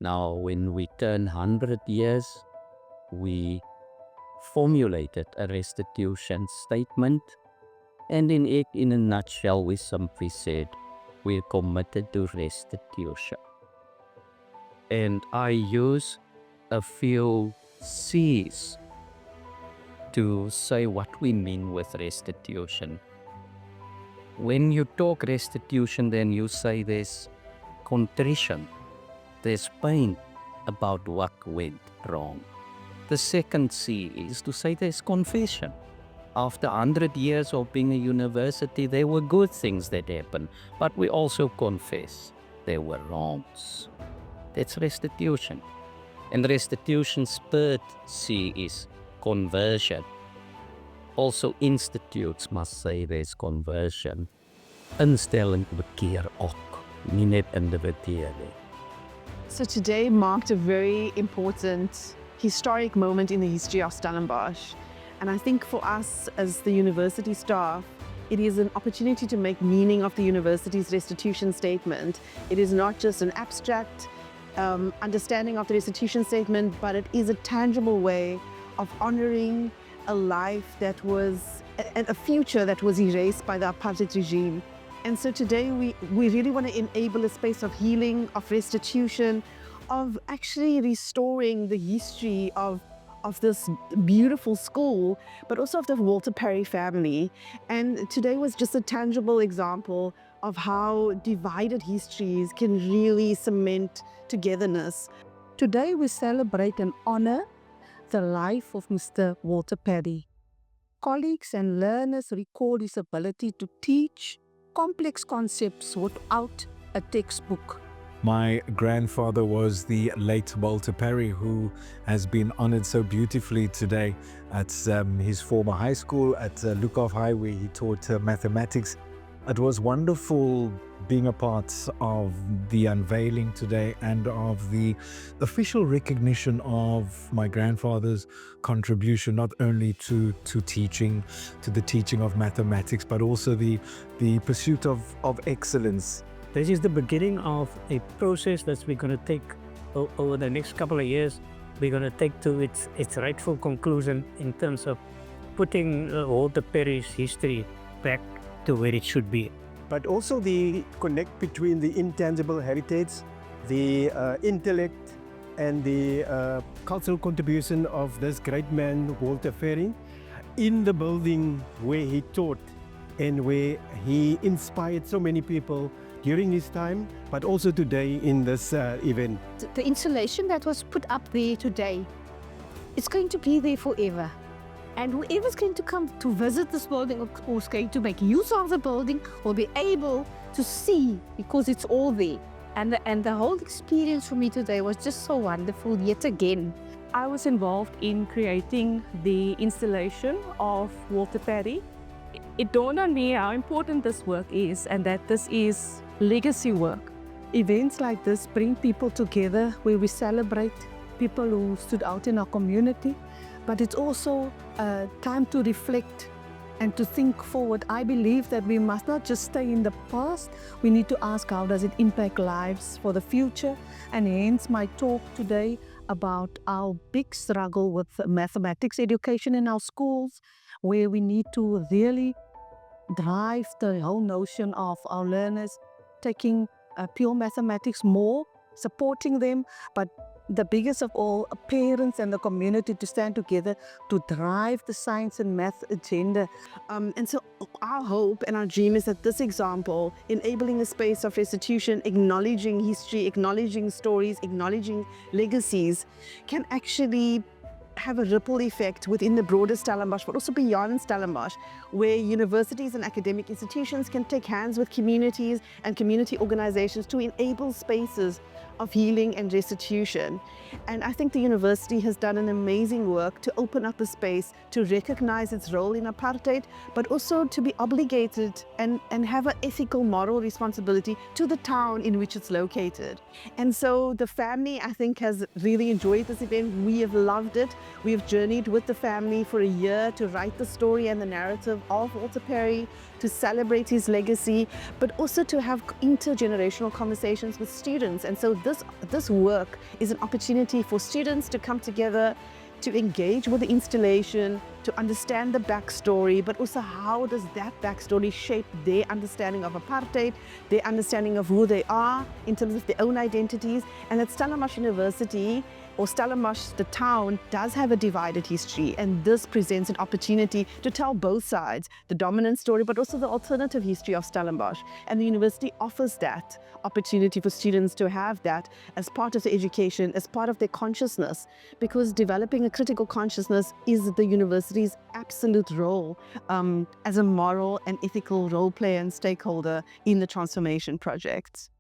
Now, when we turn 100 years, we formulated a restitution statement, and in it, in a nutshell, we simply said, we're committed to restitution. And I use a few C's to say what we mean with restitution. When you talk restitution, then you say there's contrition, there's pain about what went wrong. The second C is to say there's confession. After 100 years of being a university, there were good things that happened, but we also confess there were wrongs. That's restitution. And restitution's third C is conversion. Also, institutes must say there's conversion. Instelling bekeer ook, nie net individuele. So today marked a very important historic moment in the history of Stellenbosch. And I think for us as the university staff, it is an opportunity to make meaning of the university's restitution statement. It is not just an abstract understanding of the restitution statement, but it is a tangible way of honoring a life that was, a future that was erased by the apartheid regime. And so today we really want to enable a space of healing, of restitution, of actually restoring the history of this beautiful school, but also of the Walter Parry family. And today was just a tangible example of how divided histories can really cement togetherness. Today we celebrate and honor the life of Mr. Walter Parry. Colleagues and learners recall his ability to teach complex concepts without a textbook. My grandfather was the late Walter Parry, who has been honored so beautifully today at his former high school at Lückhoff High, where he taught mathematics. It was wonderful being a part of the unveiling today and of the official recognition of my grandfather's contribution, not only to teaching, to the teaching of mathematics, but also the pursuit of excellence. This is the beginning of a process that we're going to take over the next couple of years. We're going to take to its rightful conclusion in terms of putting Walter Parry's history back to where it should be. But also the connect between the intangible heritage, the intellect, and the cultural contribution of this great man, Walter Parry, in the building where he taught and where he inspired so many people during his time, but also today in this event. The installation that was put up there today, it's going to be there forever. And whoever's going to come to visit this building or is going to make use of the building will be able to see, because it's all there. And the whole experience for me today was just so wonderful yet again. I was involved in creating the installation of Walter Parry. It dawned on me how important this work is, and that this is legacy work. Events like this bring people together where we celebrate people who stood out in our community, but it's also a time to reflect and to think forward. I believe that we must not just stay in the past, we need to ask how does it impact lives for the future, and hence my talk today about our big struggle with mathematics education in our schools, where we need to really drive the whole notion of our learners taking pure mathematics more, supporting them, but the biggest of all, parents and the community to stand together to drive the science and math agenda. And so our hope and our dream is that this example, enabling a space of restitution, acknowledging history, acknowledging stories, acknowledging legacies, can actually have a ripple effect within the broader Stellenbosch, but also beyond Stellenbosch, where universities and academic institutions can take hands with communities and community organizations to enable spaces of healing and restitution. And I think the university has done an amazing work to open up a space to recognize its role in apartheid, but also to be obligated and have an ethical, moral responsibility to the town in which it's located. And so the family, I think, has really enjoyed this event. We have loved it. We have journeyed with the family for a year to write the story and the narrative of Walter Parry, to celebrate his legacy, but also to have intergenerational conversations with students. And so this work is an opportunity for students to come together, to engage with the installation, to understand the backstory, but also how does that backstory shape their understanding of apartheid, their understanding of who they are in terms of their own identities, and at Stellenbosch University, or Stellenbosch, the town, does have a divided history, and this presents an opportunity to tell both sides, the dominant story, but also the alternative history of Stellenbosch. And the university offers that opportunity for students to have that as part of the education, as part of their consciousness, because developing a critical consciousness is the university's absolute role as a moral and ethical role player and stakeholder in the transformation projects.